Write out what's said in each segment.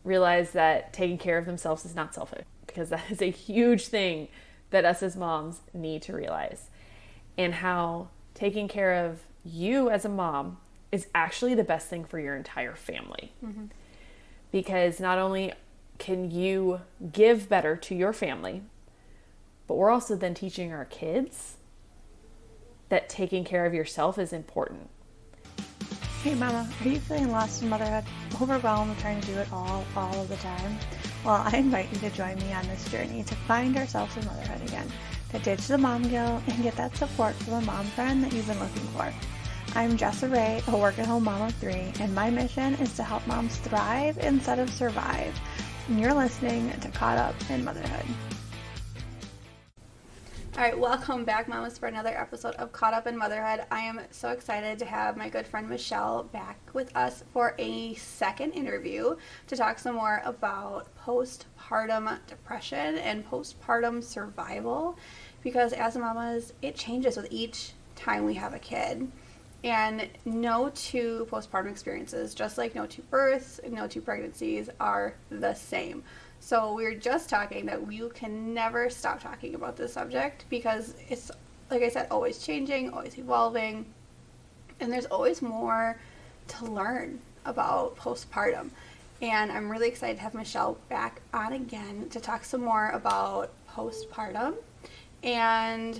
realize that taking care of themselves is not selfish, because that is a huge thing that us as moms need to realize, and how taking care of you as a mom is actually the best thing for your entire family. Mm-hmm. Because not only can you give better to your family, but we're also then teaching our kids that taking care of yourself is important. Hey mama, are you feeling lost in motherhood? Overwhelmed trying to do it all of the time? Well, I invite you to join me on this journey to find ourselves in motherhood again, to ditch the mom guilt and get that support from a mom friend that you've been looking for. I'm Jessa Ray, a work-at-home mom of 3, and my mission is to help moms thrive instead of survive. And you're listening to Caught Up in Motherhood. All right, welcome back, mamas, for another episode of Caught Up in Motherhood. I am so excited to have my good friend Michelle back with us for a second interview to talk some more about postpartum depression and postpartum survival, because as mamas, it changes with each time we have a kid. And no two postpartum experiences, just like no two births, no two pregnancies, are the same. So we were just talking that you can never stop talking about this subject, because it's, like I said, always changing, always evolving, and there's always more to learn about postpartum. And I'm really excited to have Michelle back on again to talk some more about postpartum and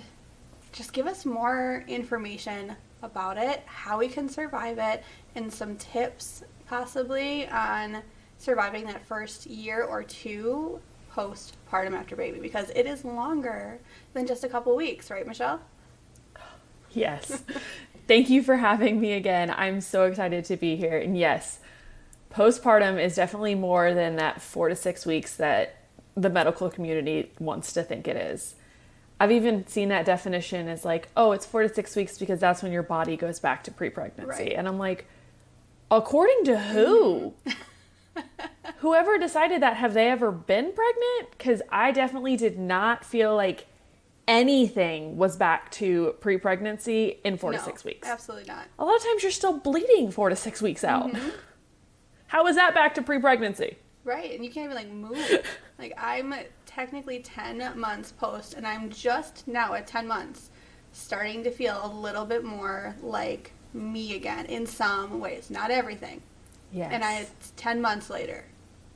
just give us more information about it, how we can survive it, and some tips possibly on surviving that first year or two postpartum after baby, because it is longer than just a couple weeks, right, Michelle? Yes. Thank you for having me again. I'm so excited to be here. And yes, postpartum is definitely more than that 4 to 6 weeks that the medical community wants to think it is. I've even seen that definition as like, oh, it's 4 to 6 weeks because that's when your body goes back to pre-pregnancy. Right. And I'm like, according to who? Whoever decided that, have they ever been pregnant? Because I definitely did not feel like anything was back to pre-pregnancy in 4 to 6 weeks. Absolutely not. A lot of times you're still bleeding 4 to 6 weeks out. Mm-hmm. How is that back to pre-pregnancy? Right, and you can't even, like, move. Like, I'm technically 10 months post, and I'm just now at 10 months starting to feel a little bit more like me again in some ways. Not everything. Yes. And it's 10 months later.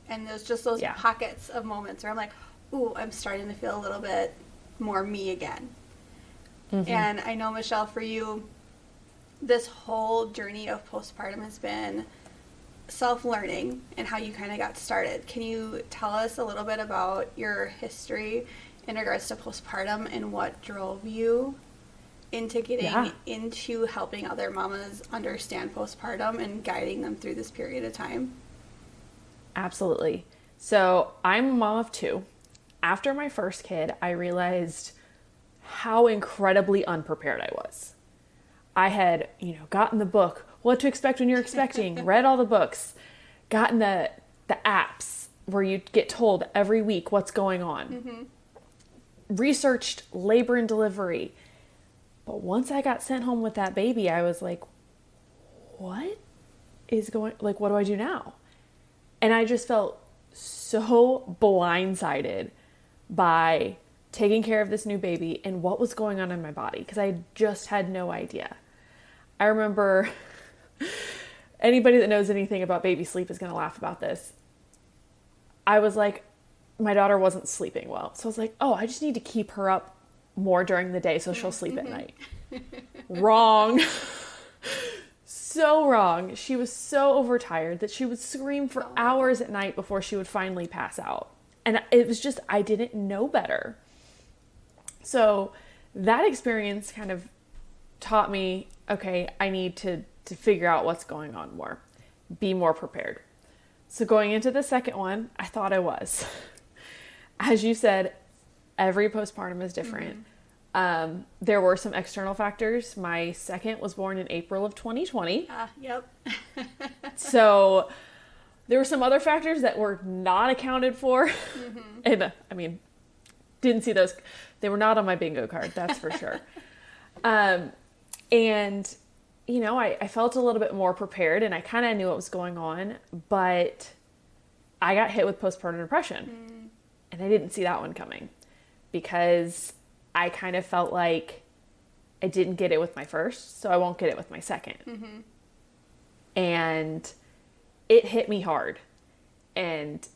And there's just those pockets of moments where I'm like, ooh, I'm starting to feel a little bit more me again. Mm-hmm. And I know, Michelle, for you, this whole journey of postpartum has been self-learning and how you kind of got started. Can you tell us a little bit about your history in regards to postpartum and what drove you into getting into helping other mamas understand postpartum and guiding them through this period of time? Absolutely. So I'm a mom of 2. After my first kid, I realized how incredibly unprepared I was. I had, gotten the book, What to Expect When You're Expecting, read all the books, gotten the apps where you get told every week what's going on, researched labor and delivery. But once I got sent home with that baby, I was like, what do I do now? And I just felt so blindsided by taking care of this new baby and what was going on in my body, because I just had no idea. I remember, anybody that knows anything about baby sleep is going to laugh about this. I was like, my daughter wasn't sleeping well. So I was like, oh, I just need to keep her up more during the day so she'll sleep at night. Wrong. So wrong. She was so overtired that she would scream for hours at night before she would finally pass out. And it was just, I didn't know better. So that experience kind of taught me, okay, I need to figure out what's going on more, be more prepared. So going into the second one, I thought I was. As you said, every postpartum is different. Mm-hmm. There were some external factors. My second was born in April of 2020. Yep. So there were some other factors that were not accounted for. Mm-hmm. And didn't see those. They were not on my bingo card, that's for sure. And I felt a little bit more prepared, and I kind of knew what was going on, but I got hit with postpartum depression. And I didn't see that one coming because I kind of felt like I didn't get it with my first, so I won't get it with my second. And it hit me hard. And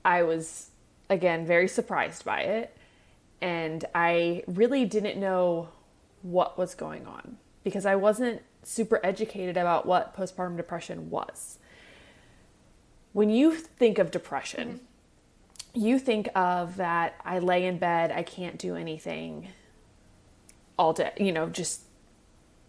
I was, again, very surprised by it. And I really didn't know what was going on because I wasn't super educated about what postpartum depression was. When you think of depression, you think of that I lay in bed, I can't do anything all day, just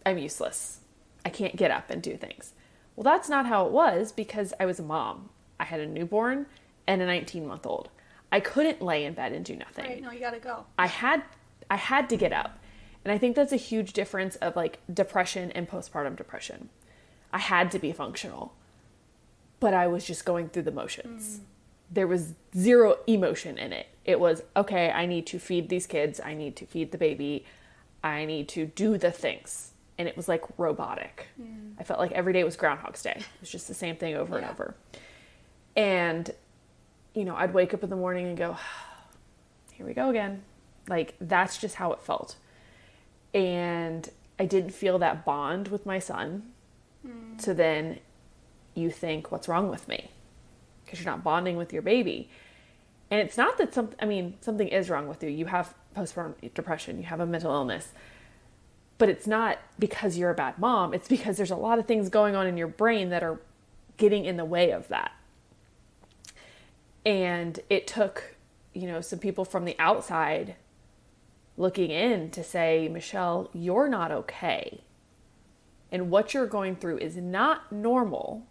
I'm useless. I can't get up and do things. Well, that's not how it was because I was a mom. I had a newborn and a 19-month-old. I couldn't lay in bed and do nothing. Right, no, you gotta go. I had to get up. And I think that's a huge difference of like depression and postpartum depression. I had to be functional, but I was just going through the motions. There was zero emotion in it. It was, okay, I need to feed these kids. I need to feed the baby. I need to do the things. And it was like robotic. I felt like every day was Groundhog's Day. It was just the same thing over and over. And, I'd wake up in the morning and go, here we go again. Like, that's just how it felt. And I didn't feel that bond with my son. So then you think, what's wrong with me? Because you're not bonding with your baby. And it's not that something is wrong with you. You have postpartum depression, you have a mental illness, but it's not because you're a bad mom. It's because there's a lot of things going on in your brain that are getting in the way of that. And it took, some people from the outside looking in to say, Michelle, you're not okay. And what you're going through is not normal.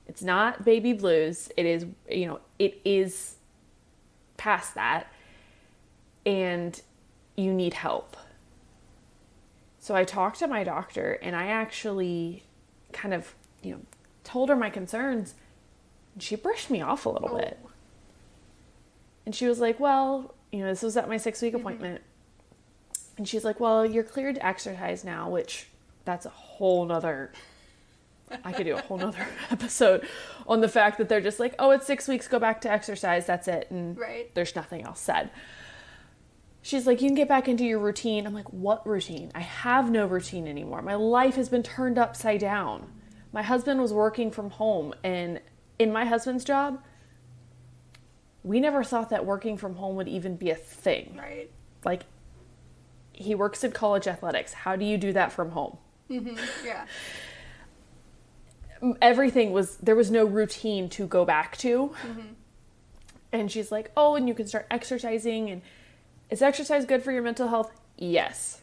It's not baby blues. It is, it is past that. And you need help. So I talked to my doctor and I actually kind of, told her my concerns. And she brushed me off a little bit. And she was like, well, this was at my 6-week appointment. And she's like, well, you're cleared to exercise now, which that's a whole nother, I could do a whole nother episode on the fact that they're just like, oh, it's 6 weeks, go back to exercise. That's it. And there's nothing else said. She's like, you can get back into your routine. I'm like, what routine? I have no routine anymore. My life has been turned upside down. My husband was working from home, and in my husband's job, we never thought that working from home would even be a thing. Right. Like, he works in college athletics. How do you do that from home? Yeah. There was no routine to go back to. And she's like, oh, and you can start exercising. And is exercise good for your mental health? Yes.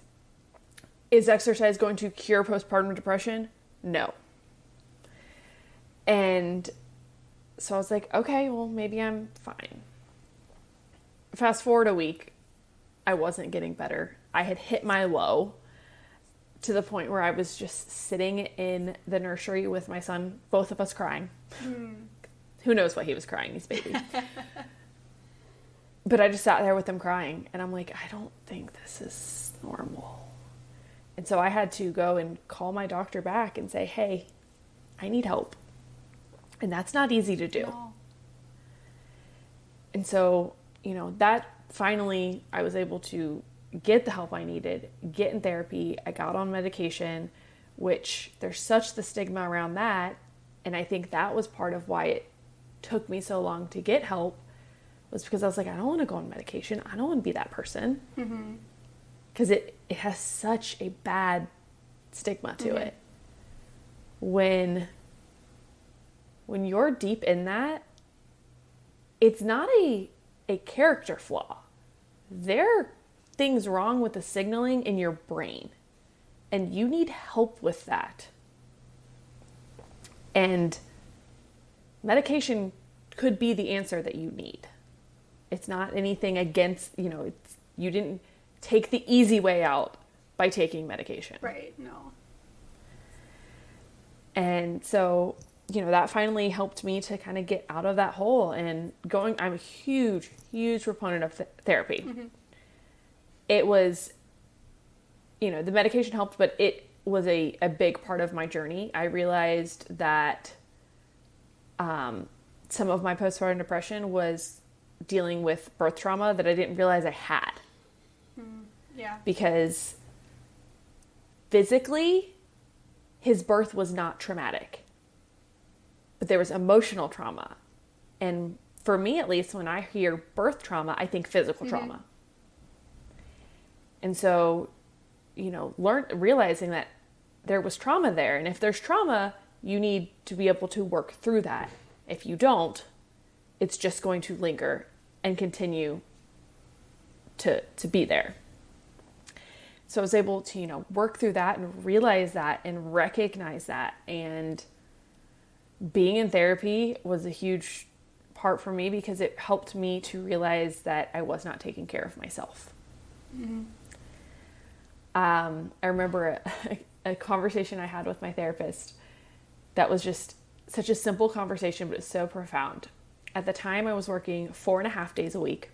Is exercise going to cure postpartum depression? No. And so I was like, okay, well, maybe I'm fine. Fast forward a week, I wasn't getting better. I had hit my low to the point where I was just sitting in the nursery with my son, both of us crying. Who knows what he was crying, he's a baby. But I just sat there with him crying, and I'm like, I don't think this is normal. And so I had to go and call my doctor back and say, hey, I need help. And that's not easy to do. No. And so, that finally I was able to get the help I needed, get in therapy. I got on medication, which there's such the stigma around that. And I think that was part of why it took me so long to get help, was because I was like, I don't want to go on medication. I don't want to be that person. Because it has such a bad stigma to it. When you're deep in that, it's not a character flaw. There are things wrong with the signaling in your brain, and you need help with that. And medication could be the answer that you need. It's not anything against, you didn't take the easy way out by taking medication. Right, no. And so, that finally helped me to kind of get out of that hole and I'm a huge, huge proponent of therapy. It was, the medication helped, but it was a big part of my journey. I realized that some of my postpartum depression was dealing with birth trauma that I didn't realize I had. Yeah. Because physically, his birth was not traumatic, but there was emotional trauma. And for me, at least, when I hear birth trauma, I think physical trauma. And so, realizing that there was trauma there. And if there's trauma, you need to be able to work through that. If you don't, it's just going to linger and continue to be there. So I was able to, work through that and realize that and recognize that. And being in therapy was a huge part for me because it helped me to realize that I was not taking care of myself. I remember a conversation I had with my therapist that was just such a simple conversation, but it's so profound. At the time, I was working 4.5 days a week.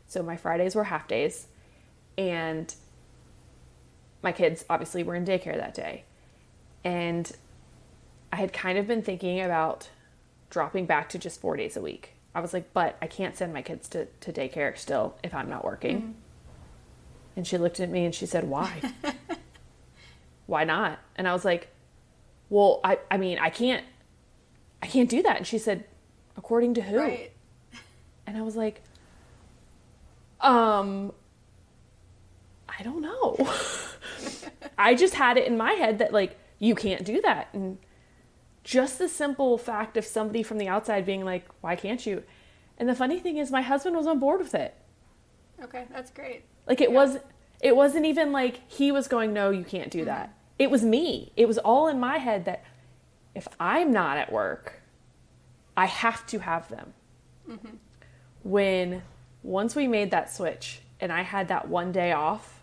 So my Fridays were half days. And my kids obviously were in daycare that day. And I had kind of been thinking about dropping back to just 4 days a week. I was like, but I can't send my kids to daycare still if I'm not working. And she looked at me and she said, why? Why not? And I was like, well, I mean, I can't do that. And she said, according to who? Right. And I was like, I don't know. I just had it in my head that like, you can't do that. And just the simple fact of somebody from the outside being like, why can't you? And the funny thing is my husband was on board with it. Okay, that's great. Like it wasn't even like he was going, no, you can't do that. It was me. It was all in my head that if I'm not at work, I have to have them. Once we made that switch and I had that one day off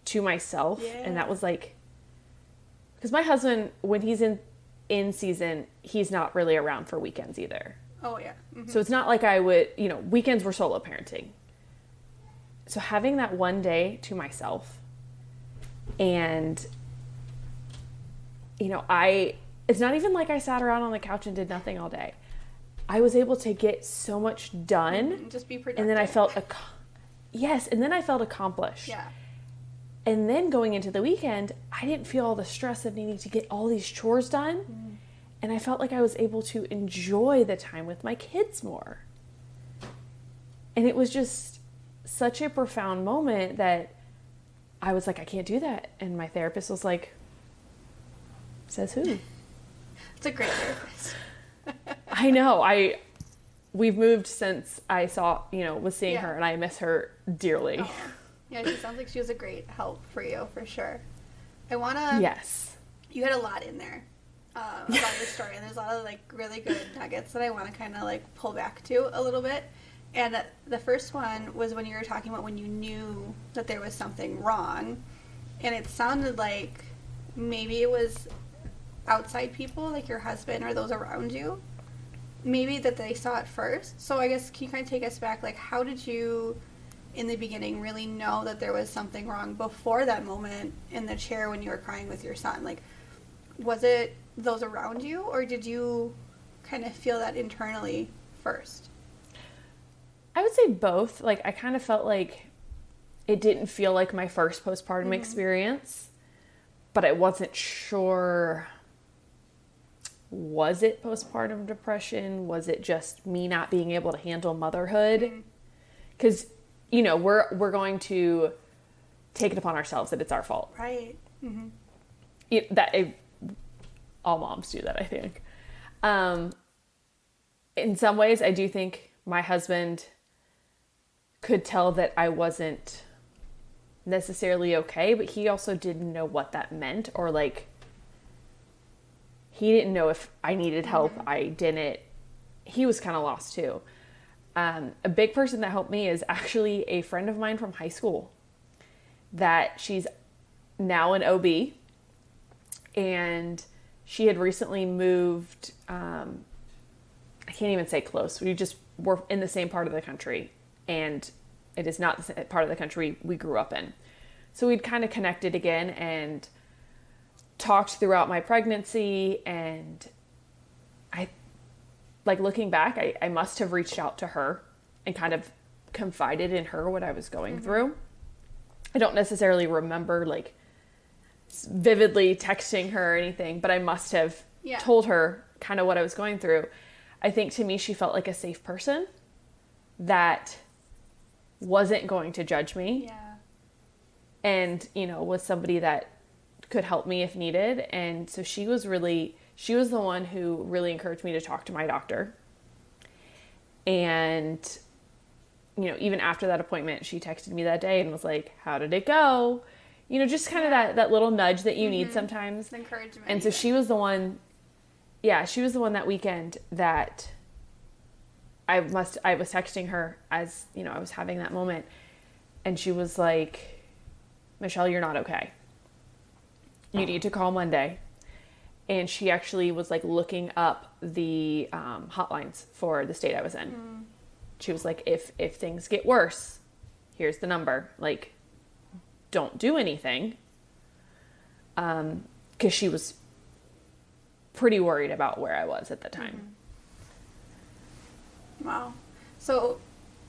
to myself, and that was like, because my husband, when he's in season, he's not really around for weekends either. Oh, yeah. So it's not like I would, weekends were solo parenting. So having that one day to myself and, it's not even like I sat around on the couch and did nothing all day. I was able to get so much done. Just be productive. And then I felt, accomplished. Yeah. And then going into the weekend, I didn't feel all the stress of needing to get all these chores done. And I felt like I was able to enjoy the time with my kids more. And it was just such a profound moment that I was like, I can't do that. And my therapist was like, says who? It's a great therapist. I know. We've moved since I was seeing her, and I miss her dearly. Oh. Yeah, she sounds like she was a great help for you, for sure. I want to... Yes. You had a lot in there about your story, and there's a lot of, really good nuggets that I want to kind of, pull back to a little bit. And the first one was when you were talking about when you knew that there was something wrong, and it sounded like maybe it was outside people, like your husband or those around you, maybe that they saw it first. So I guess, can you kind of take us back, how did you, in the beginning, really know that there was something wrong before that moment in the chair when you were crying with your son? Was it those around you, or did you kind of feel that internally first? I would say both. I kind of felt like it didn't feel like my first postpartum experience, but I wasn't sure, was it postpartum depression? Was it just me not being able to handle motherhood? Because, we're going to take it upon ourselves that it's our fault. Right. All moms do that, I think. In some ways, I do think my husband could tell that I wasn't necessarily okay, but he also didn't know what that meant, or he didn't know if I needed help. I didn't. He was kind of lost too. A big person that helped me is actually a friend of mine from high school that she's now an OB, and she had recently moved. I can't even say close. We just were in the same part of the country, and it is not the same part of the country we grew up in. So we'd kind of connected again and talked throughout my pregnancy, and like looking back, I must have reached out to her and kind of confided in her what I was going through. I don't necessarily remember like vividly texting her or anything, but I must have told her kind of what I was going through. I think to me, she felt like a safe person that wasn't going to judge me. Yeah. And, you know, was somebody that could help me if needed. And so she was the one who really encouraged me to talk to my doctor. And, you know, even after that appointment, she texted me that day and was like, how did it go? You know, just kind of that little nudge that you need sometimes. It's encouragement. And so she was the one that weekend that I was texting her as, you know, I was having that moment. And she was like, Michelle, you're not okay. You need to call Monday. And she actually was like looking up the hotlines for the state I was in. She was like, if things get worse, here's the number. Like, don't do anything. 'Cause she was pretty worried about where I was at the time. Wow. So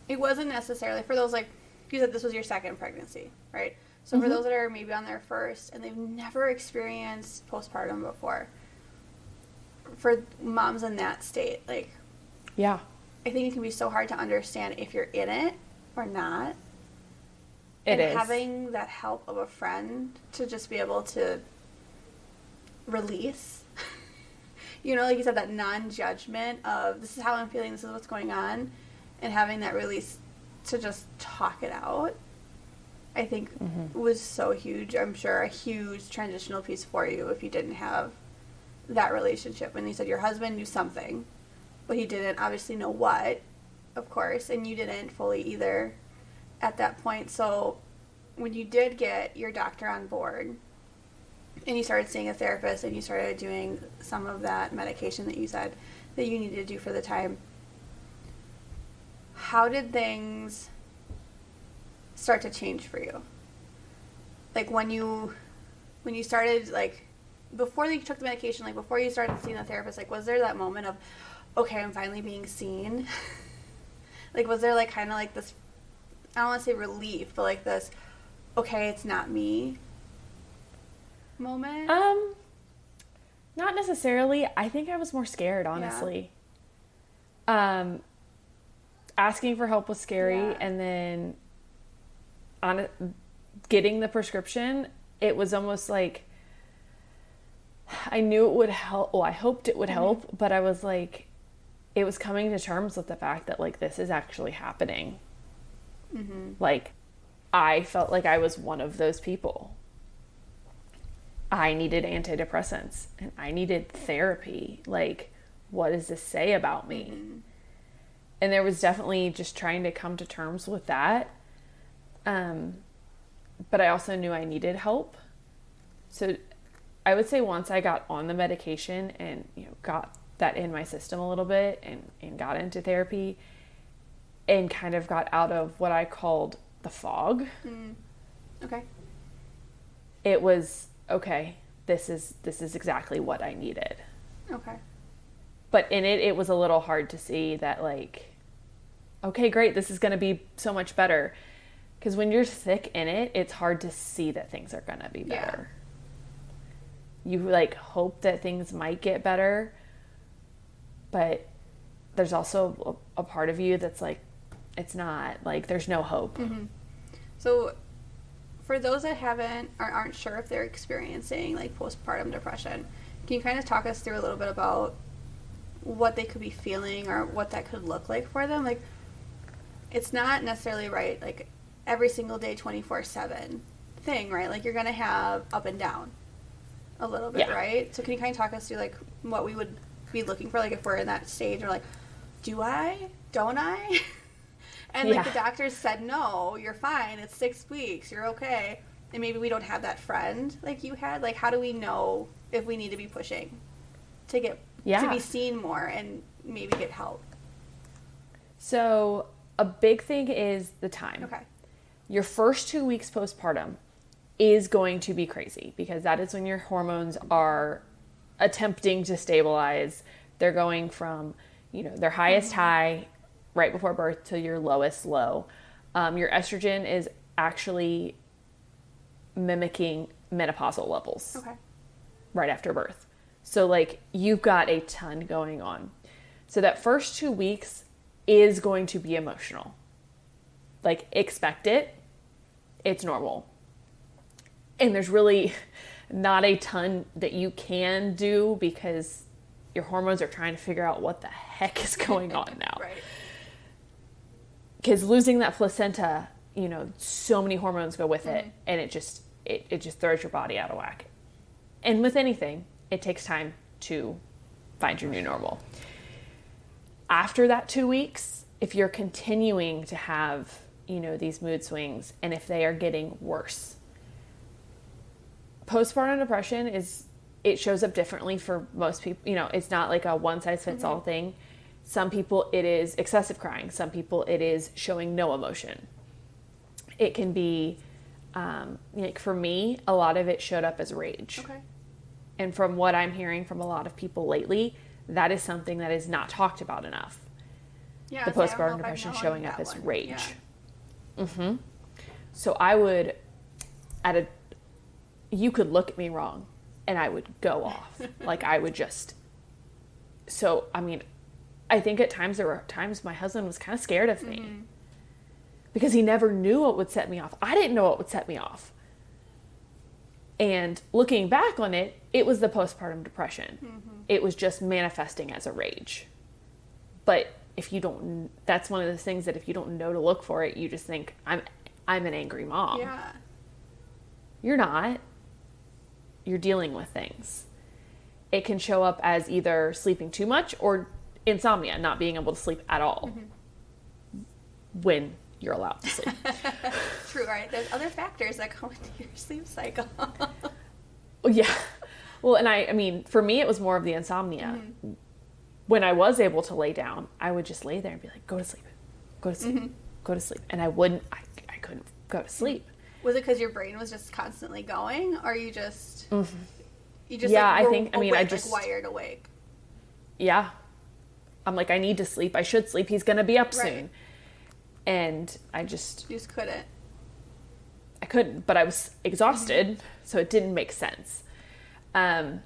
it wasn't necessarily, for those, like, you said this was your second pregnancy, right? So for those that are maybe on their first and they've never experienced postpartum before, for moms in that state, like, Yeah. I think it can be so hard to understand if you're in it or not. It is. Having that help of a friend to just be able to release, you know, like you said, that non-judgment of this is how I'm feeling, this is what's going on, and having that release to just talk it out, I think was so huge. I'm sure a huge transitional piece for you if you didn't have that relationship. And you said your husband knew something, but he didn't obviously know what, of course, and you didn't fully either at that point. So when you did get your doctor on board and you started seeing a therapist and you started doing some of that medication that you said that you needed to do for the time, how did things start to change for you? Like when you started, like, before you took the medication, like before you started seeing the therapist, like was there that moment of, okay, I'm finally being seen? Like was there like kind of like this, I don't want to say relief, but like this, okay, it's not me moment? Not necessarily. I think I was more scared, honestly. Asking for help was scary, and then getting the prescription, it was almost like I knew it would help. Well, I hoped it would help, but I was like, it was coming to terms with the fact that like this is actually happening. Like I felt like I was one of those people. I needed antidepressants and I needed therapy. Like, what does this say about me? And there was definitely just trying to come to terms with that. But I also knew I needed help. So I would say once I got on the medication and, you know, got that in my system a little bit and got into therapy and kind of got out of what I called the fog. Okay. It was, okay, this is exactly what I needed. Okay. But in it was a little hard to see that, like, okay, great, this is going to be so much better. Because when you're thick in it, it's hard to see that things are going to be better. You, like, hope that things might get better. But there's also a part of you that's like, it's not. Like, there's no hope. So for those that aren't sure if they're experiencing, like, postpartum depression, can you kind of talk us through a little bit about what they could be feeling or what that could look like for them? Like, it's not necessarily right, like, every single day 24/7 thing, right? Like, you're going to have up and down a little bit, right? So can you kind of talk us through, like, what we would be looking for, like, if we're in that stage, or like, do I? Don't I? And like the doctors said, no, you're fine. It's 6 weeks. You're okay. And maybe we don't have that friend like you had. Like, how do we know if we need to be pushing to get to be seen more and maybe get help? So a big thing is the time. Okay. Your first 2 weeks postpartum is going to be crazy because that is when your hormones are attempting to stabilize. They're going from, their highest high right before birth to your lowest low. Your estrogen is actually mimicking menopausal levels right after birth. So like you've got a ton going on. So that first 2 weeks is going to be emotional. Like expect it. It's normal. And there's really not a ton that you can do because your hormones are trying to figure out what the heck is going on now. Right. Because losing that placenta, so many hormones go with it, and it just throws your body out of whack. And with anything, it takes time to find your new normal. After that 2 weeks, if you're continuing to have, these mood swings, and if they are getting worse, postpartum depression it shows up differently for most people. It's not like a one-size-fits-all thing. Some people, it is excessive crying. Some people, it is showing no emotion. It can be, like for me, a lot of it showed up as rage. Okay. And from what I'm hearing from a lot of people lately, that is something that is not talked about enough. Yeah, the postpartum depression showing up as rage. Yeah. Mm-hmm. So I would, you could look at me wrong and I would go off. Like I would just, I think at times there were times my husband was kind of scared of me because he never knew what would set me off. I didn't know what would set me off. And looking back on it, it was the postpartum depression. It was just manifesting as a rage. But if you don't, that's one of those things that if you don't know to look for it, you just think, I'm an angry mom. Yeah. You're not. You're dealing with things. It can show up as either sleeping too much or insomnia, not being able to sleep at all when you're allowed to sleep. True, right? There's other factors that go into your sleep cycle. Yeah. Well, and I mean, for me, it was more of the insomnia. When I was able to lay down, I would just lay there and be like, go to sleep, go to sleep, go to sleep. And I couldn't go to sleep. Was it because your brain was just constantly going, or you just, wired awake? Yeah. I'm like, I need to sleep. I should sleep. He's going to be up soon. And I just... You just couldn't. I couldn't, but I was exhausted, so it didn't make sense. You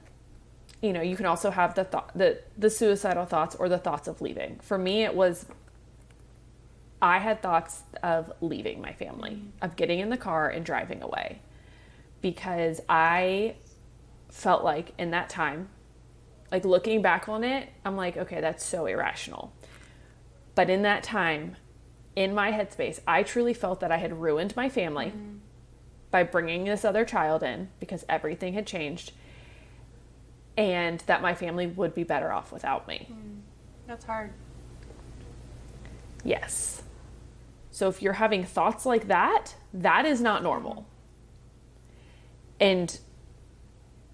can also have the suicidal thoughts or the thoughts of leaving. For me, it was... I had thoughts of leaving my family, of getting in the car and driving away. Because I felt like in that time... Like, looking back on it, I'm like, okay, that's so irrational. But in that time, in my headspace, I truly felt that I had ruined my family by bringing this other child in because everything had changed, and that my family would be better off without me. That's hard. Yes. So if you're having thoughts like that, that is not normal. And...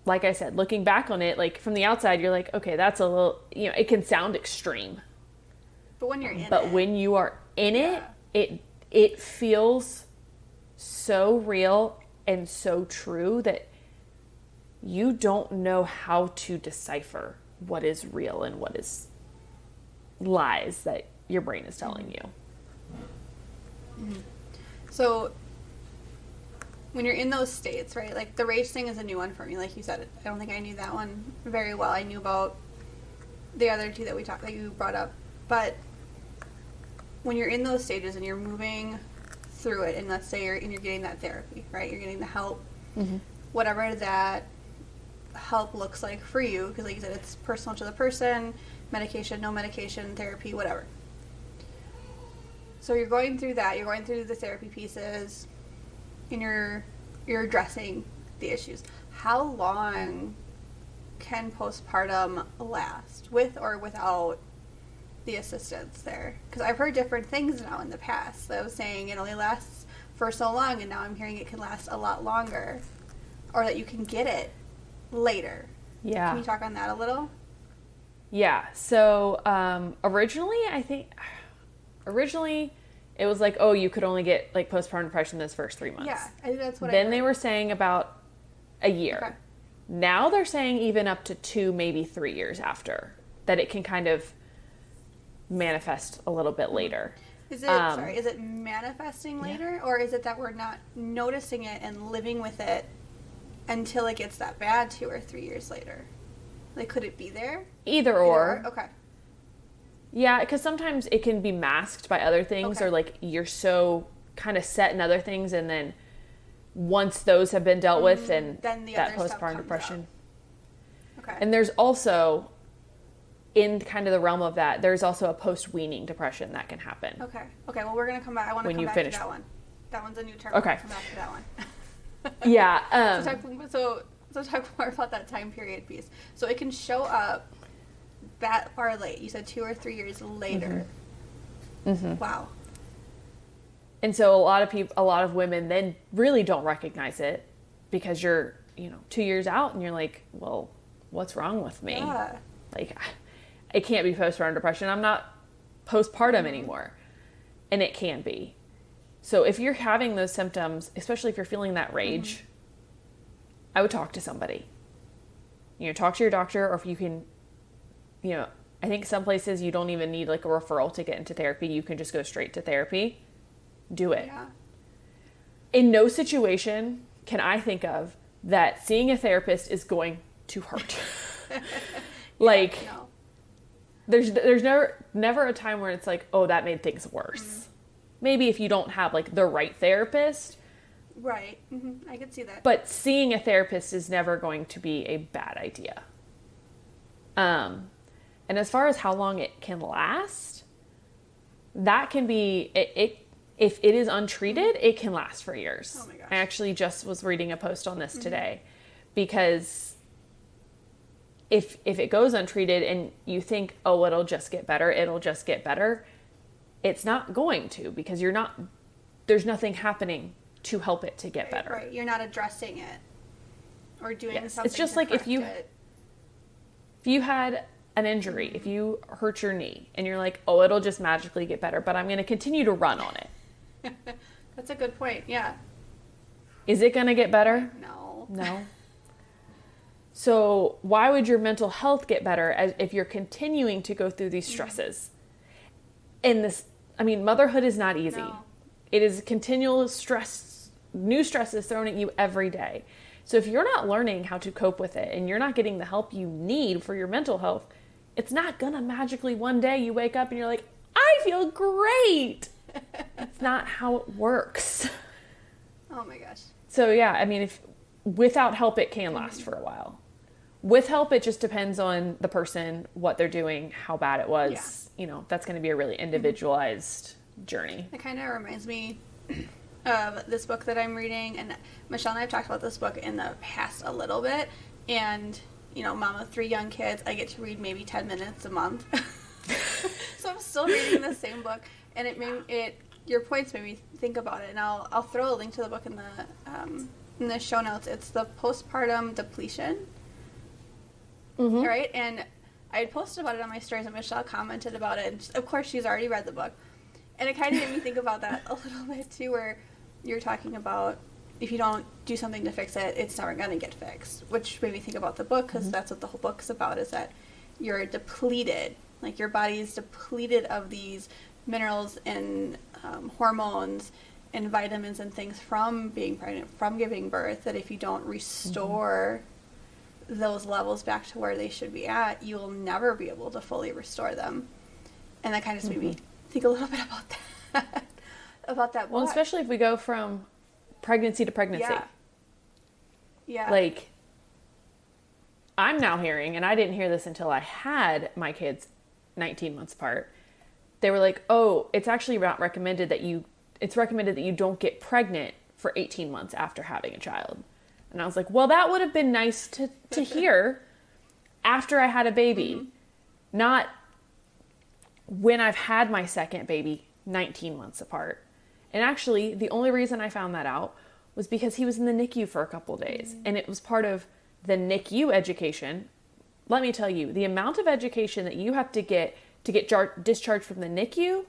like I said, looking back on it, like from the outside, you're like, okay, that's a little, it can sound extreme. But when you're in But when you are in it feels so real and so true that you don't know how to decipher what is real and what is lies that your brain is telling you. So... when you're in those states, right, like the rage thing is a new one for me, like you said. I don't think I knew that one very well. I knew about the other two that you brought up. But when you're in those stages and you're moving through it, and let's say you're getting that therapy, right, you're getting the help, whatever that help looks like for you, because like you said, it's personal to the person, medication, no medication, therapy, whatever. So you're going through that, you're going through the therapy pieces, and you're addressing the issues. How long can postpartum last, with or without the assistance there? Because I've heard different things now in the past. I was saying it only lasts for so long, and now I'm hearing it can last a lot longer, or that you can get it later. Yeah. Can you talk on that a little? Yeah. So originally, it was like, oh, you could only get like postpartum depression those first 3 months. Yeah, I think that's what Then they were saying about a year. Okay. Now they're saying even up to 2, maybe 3 years after, that it can kind of manifest a little bit later. Is it manifesting later, or is it that we're not noticing it and living with it until it gets that bad 2 or 3 years later? Like, could it be there? Either or. Okay. Yeah, because sometimes it can be masked by other things, or like you're so kind of set in other things, and then once those have been dealt with, then that postpartum depression. Okay. And there's also, in kind of the realm of that, there's also a post-weaning depression that can happen. Okay. Well, we're going to come back. I want to come back to that one. That one's a new term. Okay. Come back to that one. Yeah. So talk more about that time period piece. So it can show up that far late. You said 2 or 3 years later. Mm-hmm. Wow. And so a lot of women then really don't recognize it because you're, 2 years out and you're like, well, what's wrong with me? Yeah. Like, it can't be postpartum depression. I'm not postpartum anymore. And it can be. So if you're having those symptoms, especially if you're feeling that rage, I would talk to somebody. Talk to your doctor, or if you can, I think some places you don't even need like a referral to get into therapy. You can just go straight to therapy. Do it. Yeah. In no situation can I think of that seeing a therapist is going to hurt. Like, no. There's never a time where it's like, oh, that made things worse. Maybe if you don't have like the right therapist. Right. I could see that. But seeing a therapist is never going to be a bad idea. And as far as how long it can last, that can be if it is untreated, it can last for years. Oh my gosh. I actually just was reading a post on this today, because if it goes untreated and you think, oh, it'll just get better, it's not going to, because there's nothing happening to help it to get better. Right. You're not addressing it or doing something. It's just like if you had an injury, if you hurt your knee and you're like, oh, it'll just magically get better, but I'm going to continue to run on it. That's a good point. Yeah. Is it going to get better? No. So why would your mental health get better if you're continuing to go through these stresses? And motherhood is not easy. No. It is continual stress, new stresses thrown at you every day. So if you're not learning how to cope with it and you're not getting the help you need for your mental health, it's not gonna magically one day you wake up and you're like, I feel great. That's not how it works. Oh my gosh. So yeah, if without help, it can last for a while. With help, it just depends on the person, what they're doing, how bad it was. Yeah. That's going to be a really individualized journey. It kind of reminds me of this book that I'm reading, and Michelle and I have talked about this book in the past a little bit, and mom of 3 young kids, I get to read maybe 10 minutes a month. So I'm still reading the same book, and your points made me think about it, and I'll throw a link to the book in the show notes. It's the Postpartum Depletion. Right? And I had posted about it on my stories, and Michelle commented about it, and of course she's already read the book. And it kind of made me think about that a little bit too, where you're talking about if you don't do something to fix it, it's never going to get fixed, which made me think about the book, because that's what the whole book's about, is that you're depleted. Like, your body is depleted of these minerals and hormones and vitamins and things from being pregnant, from giving birth, that if you don't restore those levels back to where they should be at, you will never be able to fully restore them. And that kind of just made me think a little bit about that. About that book. Well, especially if we go from pregnancy to pregnancy. Yeah. Like, I'm now hearing, and I didn't hear this until I had my kids 19 months apart. They were like, oh, it's actually not recommended that you don't get pregnant for 18 months after having a child. And I was like, well, that would have been nice to hear after I had a baby, not when I've had my second baby 19 months apart. And actually, the only reason I found that out was because he was in the NICU for a couple days. And it was part of the NICU education. Let me tell you, the amount of education that you have to get discharged from the NICU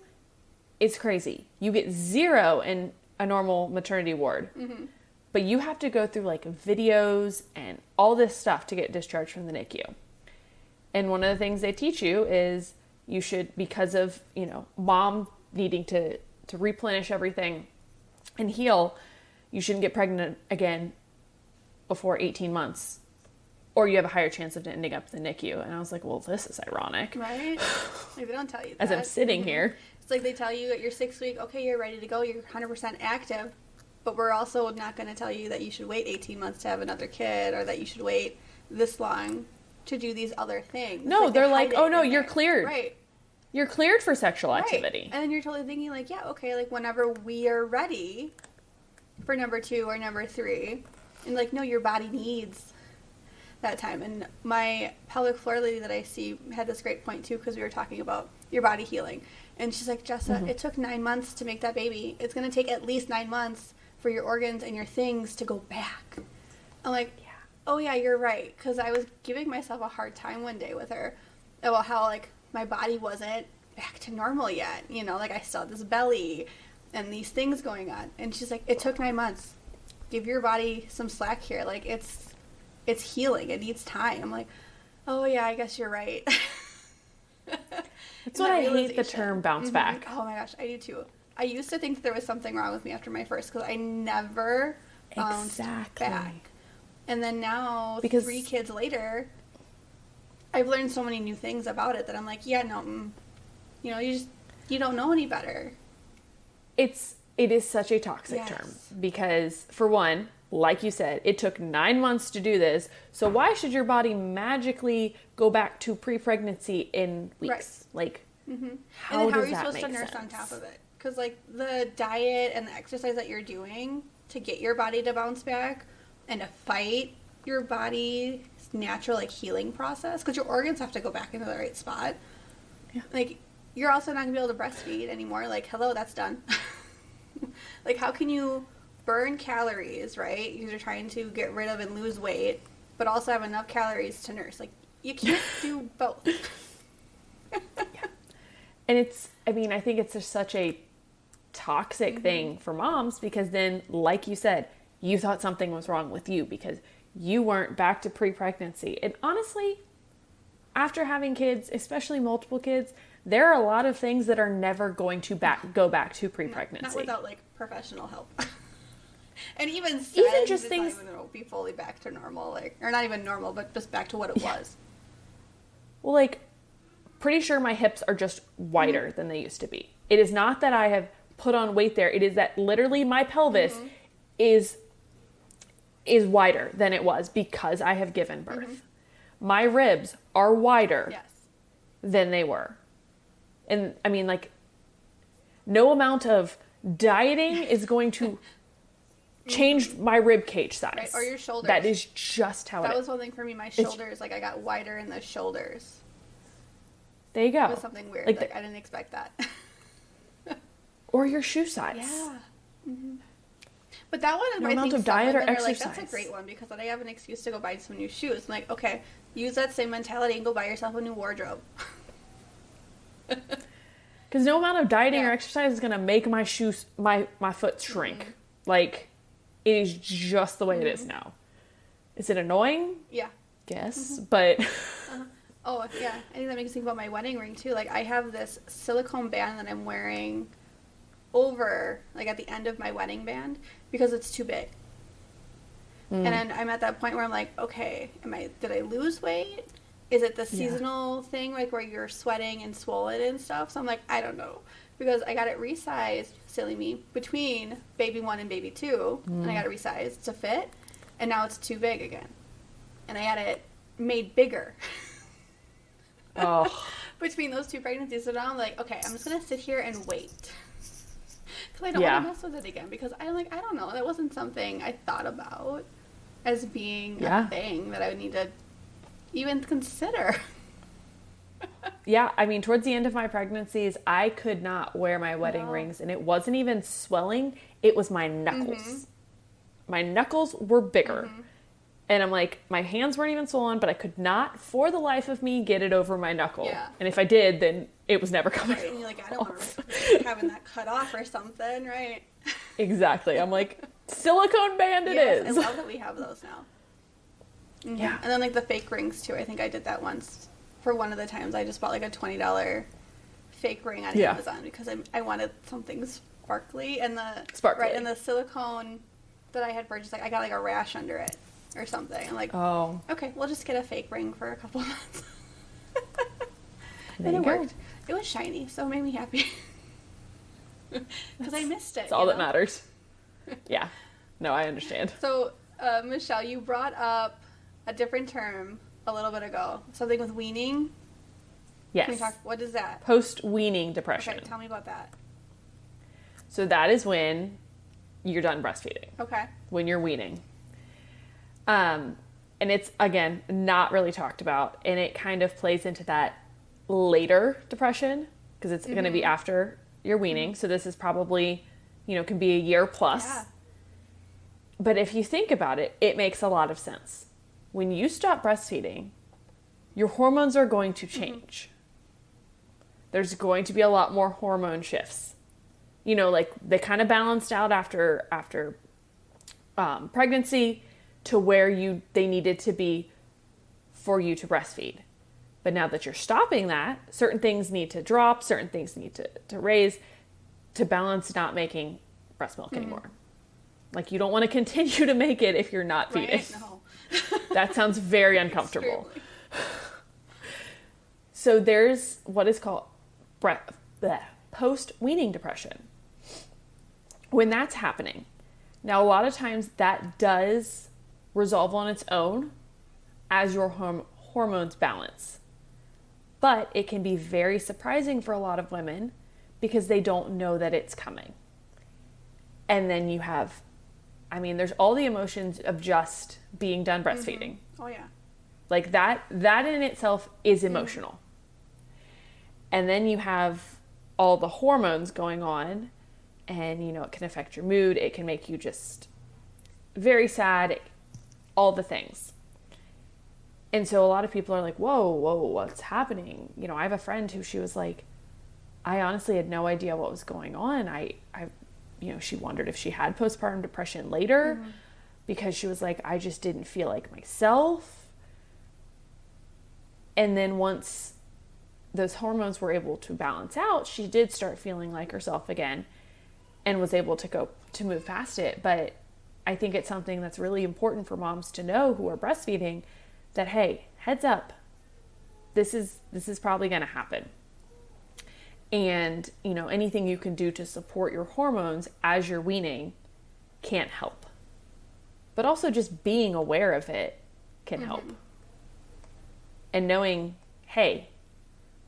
is crazy. You get 0 in a normal maternity ward. But you have to go through like videos and all this stuff to get discharged from the NICU. And one of the things they teach you is You should, because of, mom needing to replenish everything and heal, you shouldn't get pregnant again before 18 months, or you have a higher chance of ending up in the NICU. And I was like, well, this is ironic. Right? Like, they don't tell you that. As I'm sitting here. It's like they tell you at your 6th week, okay, you're ready to go, you're 100% active, but we're also not going to tell you that you should wait 18 months to have another kid, or that you should wait this long to do these other things. No, they're like, oh no, you're cleared. Right. You're cleared for sexual activity. Right. And then you're totally thinking like, yeah, okay, like whenever we are ready for number 2 or number 3. And like, no, your body needs that time. And my pelvic floor lady that I see had this great point too, because we were talking about your body healing. And she's like, Jessa, it took 9 months to make that baby. It's going to take at least 9 months for your organs and your things to go back. I'm like, oh yeah, you're right. Because I was giving myself a hard time one day with her about how like my body wasn't back to normal yet. Like I still had this belly and these things going on. And she's like, it took 9 months. Give your body some slack here. Like it's healing. It needs time. I'm like, oh yeah, I guess you're right. That's what I hate, the term bounce back. Oh my gosh, I do too. I used to think that there was something wrong with me after my first, because I never bounced back. And then now, because 3 kids later, I've learned so many new things about it that I'm like, yeah, no, you don't know any better. It is such a toxic term, because for one, like you said, it took 9 months to do this. So why should your body magically go back to pre-pregnancy in weeks? Like, how and then how does are you that supposed to make nurse sense? on top of it? Because like the diet and the exercise that you're doing to get your body to bounce back and to fight your body's natural like healing process, because your organs have to go back into the right spot. Yeah. Like, you're also not gonna be able to breastfeed anymore. Like, hello, that's done. Like, how can you burn calories, right? Because you're trying to get rid of and lose weight, but also have enough calories to nurse. Like, you can't do both. And I think it's just such a toxic thing for moms, because then, like you said, you thought something was wrong with you because you weren't back to pre-pregnancy. And honestly, after having kids, especially multiple kids, there are a lot of things that are never going to go back to pre-pregnancy. Not without like professional help. And even just things not even be fully back to normal, like, or not even normal, but just back to what it was. Well, like, pretty sure my hips are just wider than they used to be. It is not that I have put on weight there. It is that literally my pelvis is wider than it was because I have given birth. My ribs are wider than they were. And I mean, like, no amount of dieting is going to change my rib cage size. Right, or your shoulders. That is just how it is. That was one thing for me. My shoulders, like, I got wider in the shoulders. There you go. It was something weird. Like I didn't expect that. Or your shoe size. Yeah. But that one is no amount of diet or exercise. Like, that's a great one, because then I have an excuse to go buy some new shoes. I'm like, okay, use that same mentality and go buy yourself a new wardrobe. Because no amount of dieting or exercise is going to make my shoes, my foot shrink. Like, it is just the way it is now. Is it annoying? Yeah. Yes, but... Oh, yeah. I think that makes me think about my wedding ring, too. Like, I have this silicone band that I'm wearing over, like, at the end of my wedding band, because it's too big. And then I'm at that point where I'm like, okay, did I lose weight? Is it the seasonal thing, like, where you're sweating and swollen and stuff? So I'm like, I don't know. Because I got it resized, silly me, between baby 1 and baby 2, and I got it resized to fit, and now it's too big again. And I had it made bigger. Oh. Between those 2 pregnancies. So now I'm like, okay, I'm just going to sit here and wait. Because I don't want to mess with it again. Because I don't know. That wasn't something I thought about as being a thing that I would need to even consider. Yeah, I mean, towards the end of my pregnancies, I could not wear my wedding rings. And it wasn't even swelling. It was my knuckles. My knuckles were bigger. And I'm like, my hands weren't even swollen, but I could not, for the life of me, get it over my knuckle. Yeah. And if I did, then it was never coming off. And you're like, I don't want to having that cut off or something, right? Exactly. I'm like, silicone band it is. I love that we have those now. Yeah. And then, like, the fake rings, too. I think I did that once. For one of the times, I just bought, like, a $20 fake ring on Yeah. Amazon because I wanted something sparkly, and Sparkly. and the silicone that I had purchased, like I got like a rash under it or something. I'm like, oh, okay, we'll just get a fake ring for a couple of months. there And you it go. worked. It was shiny, so it made me happy. Because I missed it. That's all that matters. Yeah. No, I understand. So, Michelle, you brought up a different term a little bit ago. Something with weaning. Yes. Can we talk? What is that? Post-weaning depression. Okay, tell me about that. So that is when you're done breastfeeding. Okay. When you're weaning. And it's, again, not really talked about. And it kind of plays into that later depression because it's going to be after you're weaning. So this is probably, can be a year plus. Yeah. But if you think about it, it makes a lot of sense. When you stop breastfeeding, your hormones are going to change. There's going to be a lot more hormone shifts. Like they kind of balanced out after pregnancy to where they needed to be for you to breastfeed. But now that you're stopping that, certain things need to drop, certain things need to raise to balance not making breast milk anymore. Like you don't want to continue to make it if you're not feeding. Right? No. That sounds very uncomfortable. Extremely. So there's what is called post-weaning depression. When that's happening, now a lot of times that does resolve on its own as your hormones balance. But it can be very surprising for a lot of women because they don't know that it's coming. And then you have, there's all the emotions of just being done breastfeeding. Oh, yeah. Like that in itself is emotional. And then you have all the hormones going on and, it can affect your mood. It can make you just very sad, all the things. And so a lot of people are like, whoa, what's happening? I have a friend who she was like, I honestly had no idea what was going on. She wondered if she had postpartum depression later because she was like, I just didn't feel like myself. And then once those hormones were able to balance out, she did start feeling like herself again and was able to move past it. But I think it's something that's really important for moms to know who are breastfeeding that, hey, heads up, this is probably going to happen. And, anything you can do to support your hormones as you're weaning can't help. But also just being aware of it can help. And knowing, hey,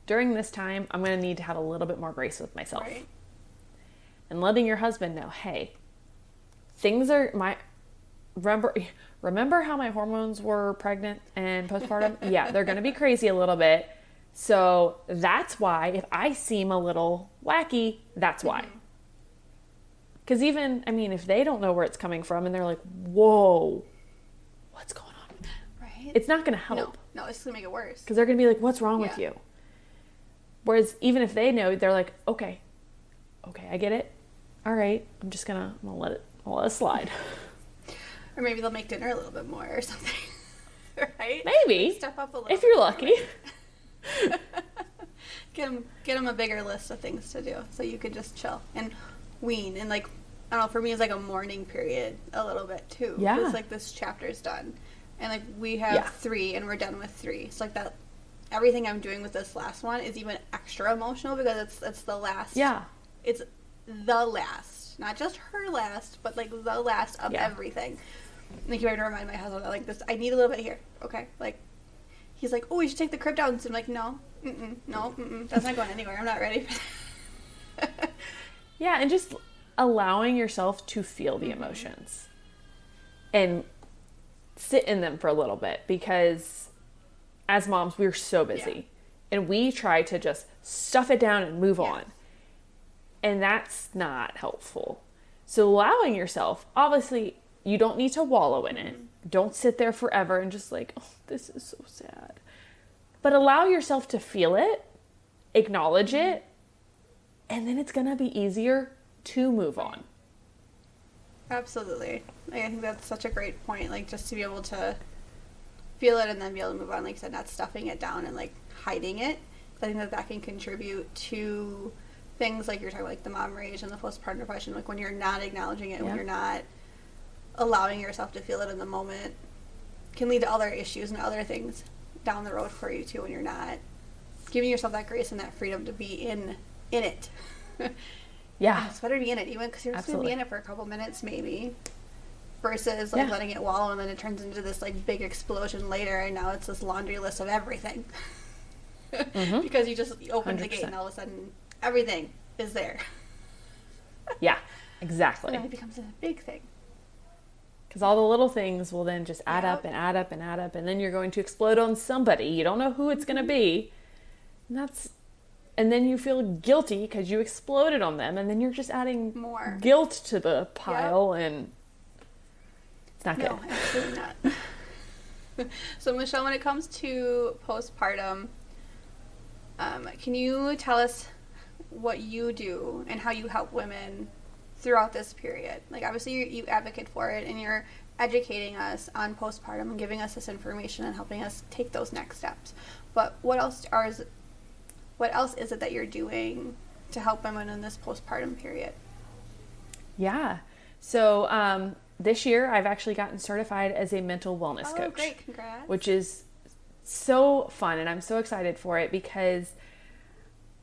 during this time, I'm going to need to have a little bit more grace with myself. Right. And letting your husband know, hey, things are remember how my hormones were pregnant and postpartum? Yeah, they're going to be crazy a little bit. So that's why if I seem a little wacky, that's why. Because even, if they don't know where it's coming from and they're like, whoa, what's going on with that? Right. It's not going to help. No, it's going to make it worse. Because they're going to be like, what's wrong with you? Whereas even if they know, they're like, okay, I get it. All right, I'm going to let it slide. Or maybe they'll make dinner a little bit more or something. Right? Maybe. Step up a little if you're bit lucky. More. Get them a bigger list of things to do so you could just chill and wean. And I don't know, for me it's like a mourning period a little bit too. Yeah. It's like this chapter's done. And we have 3 and we're done with 3. So that everything I'm doing with this last one is even extra emotional because it's the last. Yeah. It's the last. Not just her last, but the last of everything. You have to remind my husband that this, I need a little bit here. Okay. He's like, oh, we should take the crib down. So I'm like, no, that's not going anywhere. I'm not ready for that. Yeah, and just allowing yourself to feel the emotions and sit in them for a little bit because as moms, we're so busy and we try to just stuff it down and move on. And that's not helpful. So allowing yourself, obviously, you don't need to wallow in it. Don't sit there forever and just oh, this is so sad. But allow yourself to feel it, acknowledge it, and then it's going to be easier to move on. Absolutely. I think that's such a great point. Just to be able to feel it and then be able to move on. Like I said, not stuffing it down and hiding it. I think that can contribute to things like you're talking about, like the mom rage and the postpartum depression, like when you're not acknowledging it, when you're not allowing yourself to feel it in the moment, can lead to other issues and other things down the road for you too, when you're not giving yourself that grace and that freedom to be in it. Yeah. It's better to be in it, even because you're just going to be in it for a couple minutes maybe, versus like letting it wallow and then it turns into this like big explosion later, and now it's this laundry list of everything. Because you just opened 100%. The gate and all of a sudden everything is there. Yeah, exactly. And then it becomes a big thing. Because all the little things will then just add up and add up and add up, and then you're going to explode on somebody. You don't know who it's going to be. And then you feel guilty because you exploded on them, and then you're just adding more guilt to the pile, and it's not good. No, absolutely not. So, Michelle, when it comes to postpartum, can you tell us what you do and how you help women throughout this period? Like, obviously you advocate for it and you're educating us on postpartum and giving us this information and helping us take those next steps. But what else is it that you're doing to help women in this postpartum period? Yeah. So this year I've actually gotten certified as a mental wellness coach. Oh, great. Congrats. Which is so fun, and I'm so excited for it because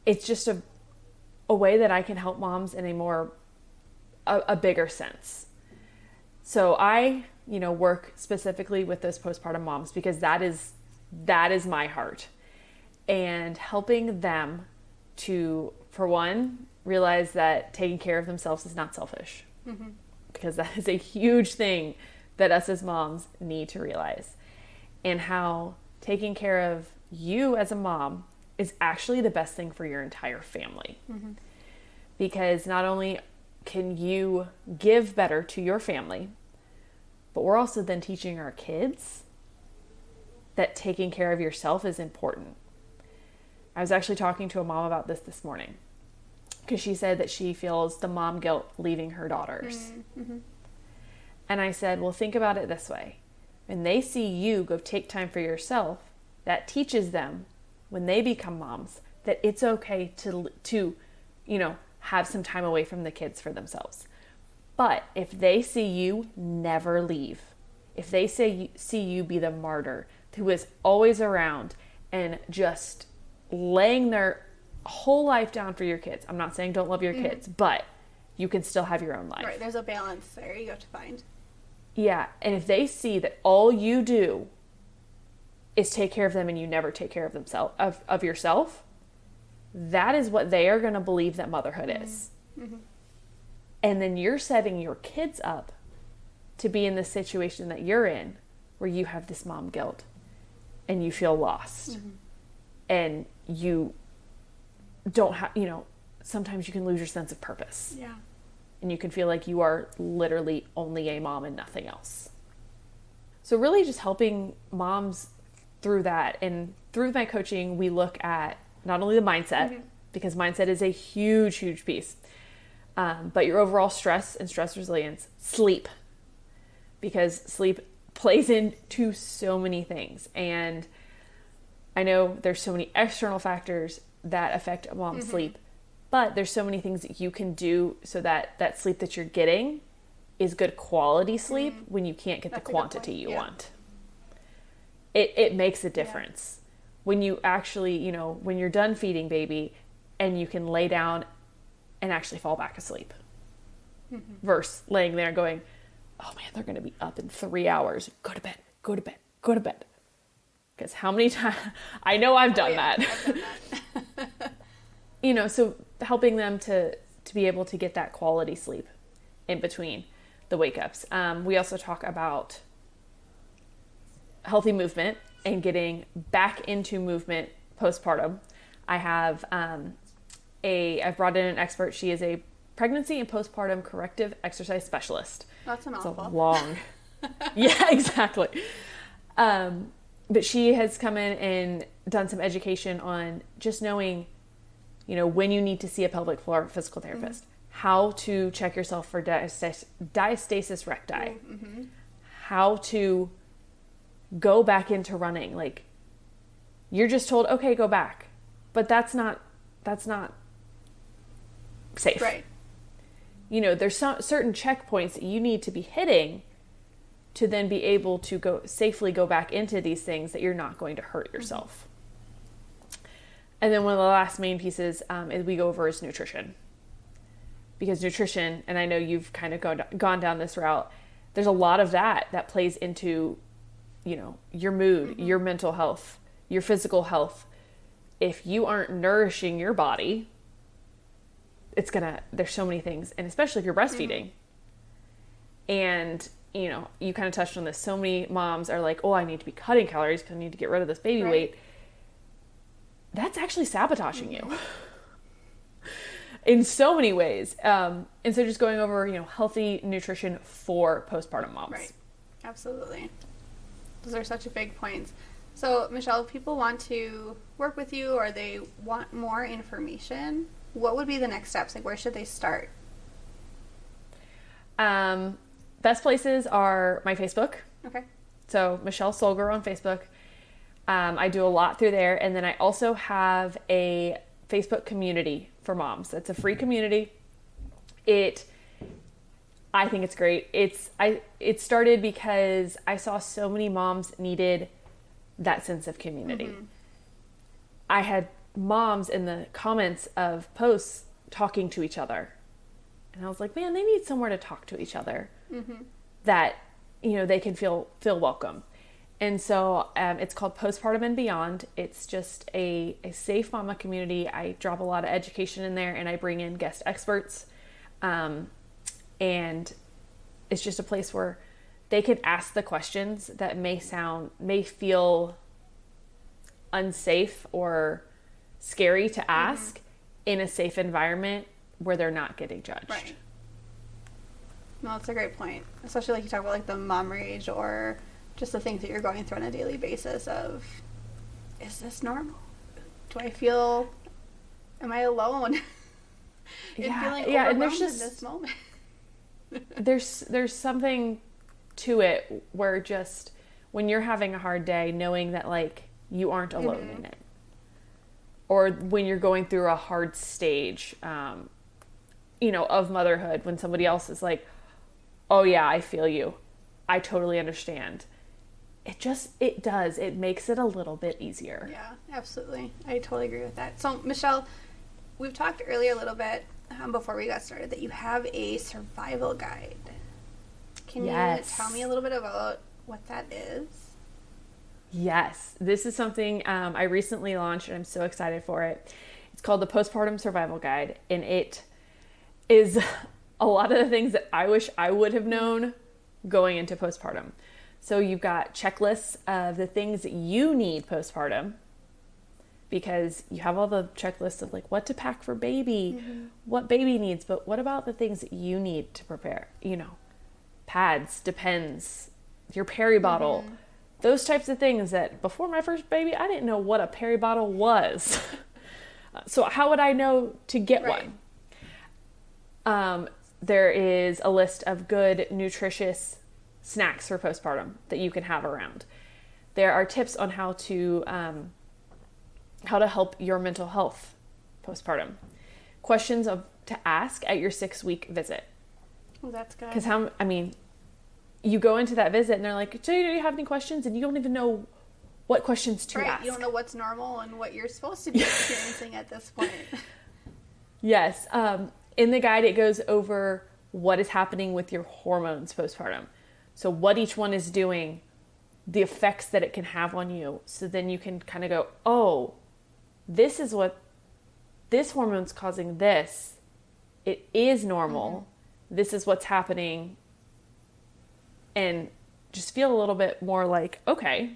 it's just a way that I can help moms in a bigger sense. So I, work specifically with those postpartum moms because that is my heart. And helping them to, for one, realize that taking care of themselves is not selfish. Because that is a huge thing that us as moms need to realize. And how taking care of you as a mom is actually the best thing for your entire family. Because not only can you give better to your family, but we're also then teaching our kids that taking care of yourself is important. I was actually talking to a mom about this morning because she said that she feels the mom guilt leaving her daughters. And I said, well, think about it this way. When they see you go take time for yourself, that teaches them when they become moms that it's okay to have some time away from the kids for themselves. But if they see you never leave, if they see you be the martyr who is always around and just laying their whole life down for your kids. I'm not saying don't love your kids, but you can still have your own life. Right, there's a balance there you have to find. Yeah, and if they see that all you do is take care of them and you never take care of yourself, that is what they are going to believe that motherhood is. And then you're setting your kids up to be in the situation that you're in where you have this mom guilt and you feel lost. And you don't have, sometimes you can lose your sense of purpose. Yeah. And you can feel like you are literally only a mom and nothing else. So really just helping moms through that. And through my coaching, we look at not only the mindset, because mindset is a huge, huge piece, but your overall stress and stress resilience, sleep, because sleep plays into so many things. And I know there's so many external factors that affect a mom's sleep, but there's so many things that you can do so that that sleep that you're getting is good quality sleep when you can't get the quantity you want. It makes a difference. When you actually, when you're done feeding baby and you can lay down and actually fall back asleep versus laying there going, oh man, they're going to be up in 3 hours. Go to bed, go to bed, go to bed. Because how many times, I know I've done that. I've done that. So helping them to be able to get that quality sleep in between the wake ups. We also talk about healthy movement and getting back into movement postpartum. I have I've brought in an expert. She is a pregnancy and postpartum corrective exercise specialist. That's a mouthful. It's a long. Yeah, exactly. But she has come in and done some education on just knowing, when you need to see a pelvic floor physical therapist, how to check yourself for diastasis recti, how to go back into running. Like, you're just told, okay, go back. but that's not safe. Right. You know, there's certain checkpoints that you need to be hitting to then be able to safely go back into these things that you're not going to hurt yourself. And then one of the last main pieces is we go over is nutrition. Because nutrition, and I know you've kind of gone down this route, there's a lot of that plays into, you know, your mood, your mental health, your physical health. If you aren't nourishing your body, there's so many things, and especially if you're breastfeeding. And, you know, you kind of touched on this. So many moms are like, oh, I need to be cutting calories because I need to get rid of this baby weight. That's actually sabotaging you in so many ways. And so just going over, you know, healthy nutrition for postpartum moms. Right. Absolutely. Those are such a big points. So, Michelle, if people want to work with you or they want more information, what would be the next steps? Like, where should they start? Best places are my Facebook. Okay. So, Michelle Solger on Facebook. I do a lot through there. And then I also have a Facebook community for moms. It's a free community. I think it's great. It started because I saw so many moms needed that sense of community. I had moms in the comments of posts talking to each other. And I was like, man, they need somewhere to talk to each other that, you know, they can feel welcome. And so it's called Postpartum and Beyond. It's just a safe mama community. I drop a lot of education in there, and I bring in guest experts. And it's just a place where they can ask the questions that may feel unsafe or scary to ask in a safe environment where they're not getting judged. Right. No, that's a great point. Especially like you talk about like the mom rage or just the things that you're going through on a daily basis of, is this normal? Am I alone in feeling overwhelmed in this moment? there's something to it where just when you're having a hard day, knowing that like you aren't alone in it. Or when you're going through a hard stage, you know, of motherhood, when somebody else is like, oh yeah, I feel you. I totally understand. It makes it a little bit easier. Yeah, absolutely. I totally agree with that. So, Michelle, we've talked earlier a little bit before we got started that you have a survival guide. Can you tell me a little bit about what that is? Yes, this is something I recently launched and I'm so excited for it. It's called the Postpartum Survival Guide, and it is a lot of the things that I wish I would have known going into postpartum. So you've got checklists of the things that you need postpartum, because you have all the checklists of like what to pack for baby, what baby needs, but what about the things that you need to prepare? You know, pads, Depends, your peri bottle, those types of things that before my first baby, I didn't know what a peri bottle was. So how would I know to get one? There is a list of good, nutritious snacks for postpartum that you can have around. There are tips on how to help your mental health postpartum. Questions to ask at your 6-week visit. Oh, that's good. Because you go into that visit and they're like, do you have any questions? And you don't even know what questions to ask. You don't know what's normal and what you're supposed to be experiencing at this point. Yes. In the guide, it goes over what is happening with your hormones postpartum. So what each one is doing, the effects that it can have on you. So then you can kind of go, oh, this is what this hormone's causing this. It is normal. This is what's happening. And just feel a little bit more like, okay,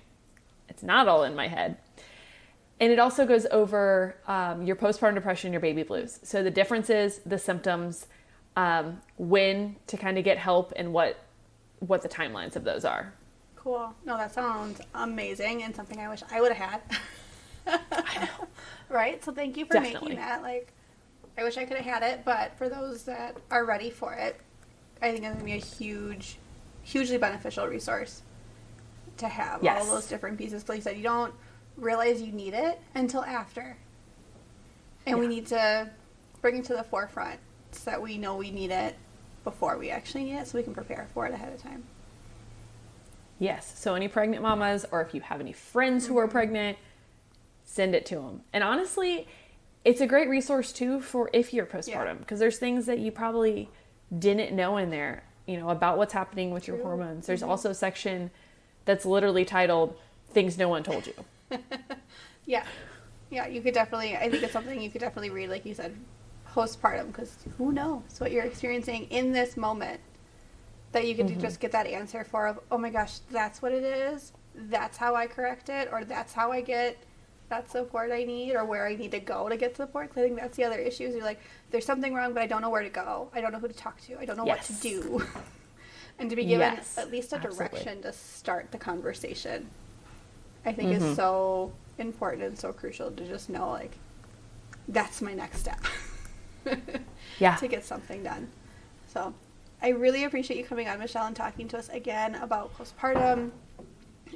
it's not all in my head. And it also goes over your postpartum depression, your baby blues. So the differences, the symptoms, when to kind of get help, and what the timelines of those are. Cool. No, that sounds amazing and something I wish I would have had. I know. Right? So thank you for making that. Like, I wish I could have had it, but for those that are ready for it, I think it's going to be a hugely beneficial resource to have all those different pieces. Like you said, you don't realize you need it until after. And we need to bring it to the forefront so that we know we need it before we actually need it, so we can prepare for it ahead of time. Yes. So any pregnant mamas, or if you have any friends who are pregnant, send it to them. And honestly, it's a great resource too for if you're postpartum, because there's things that you probably didn't know in there, about what's happening with your hormones. There's also a section that's literally titled "Things No One Told You." Yeah, you could definitely, I think it's something you could definitely read, like you said, postpartum, because who knows what you're experiencing in this moment, that you could just get that answer for, of, oh my gosh, that's what it is, that's how I correct it, or that's how I get that support I need, or where I need to go to get support. Because I think that's the other issue, is you're like, there's something wrong, but I don't know where to go, I don't know who to talk to, I don't know what to do. And to be given at least a direction to start the conversation, I think is so important and so crucial, to just know, like, that's my next step. To get something done. So I really appreciate you coming on, Michelle, and talking to us again about postpartum,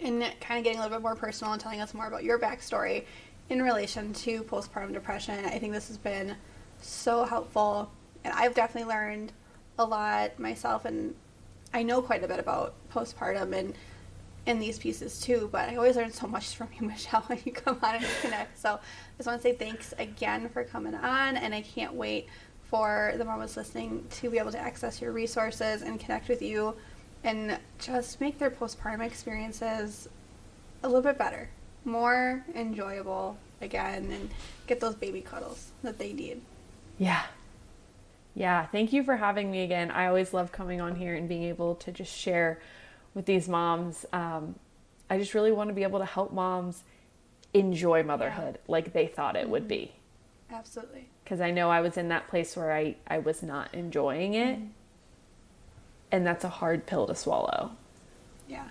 and kind of getting a little bit more personal and telling us more about your backstory in relation to postpartum depression. I think this has been so helpful, and I've definitely learned a lot myself, and I know quite a bit about postpartum and these pieces too, but I always learn so much from you, Michelle, when you come on and connect. So I just want to say thanks again for coming on, and I can't wait for the mamas listening to be able to access your resources and connect with you, and just make their postpartum experiences a little bit better, more enjoyable again, and get those baby cuddles that they need. Yeah, thank you for having me again. I always love coming on here and being able to just share with these moms. I just really want to be able to help moms enjoy motherhood like they thought it would be. Absolutely. Because I know I was in that place where I was not enjoying it. And that's a hard pill to swallow. Yeah,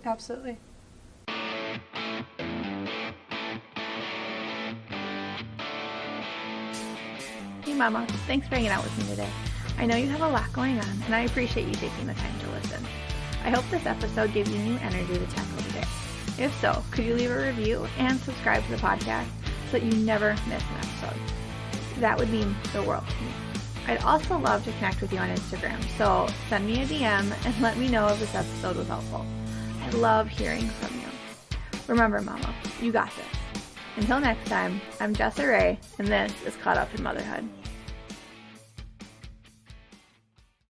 absolutely. Hey Mama, thanks for hanging out with me today. I know you have a lot going on, and I appreciate you taking the time to listen. I hope this episode gave you new energy to tackle today. If so, could you leave a review and subscribe to the podcast so that you never miss an episode? That would mean the world to me. I'd also love to connect with you on Instagram, so send me a DM and let me know if this episode was helpful. I love hearing from you. Remember, Mama, you got this. Until next time, I'm Jessa Ray, and this is Caught Up in Motherhood.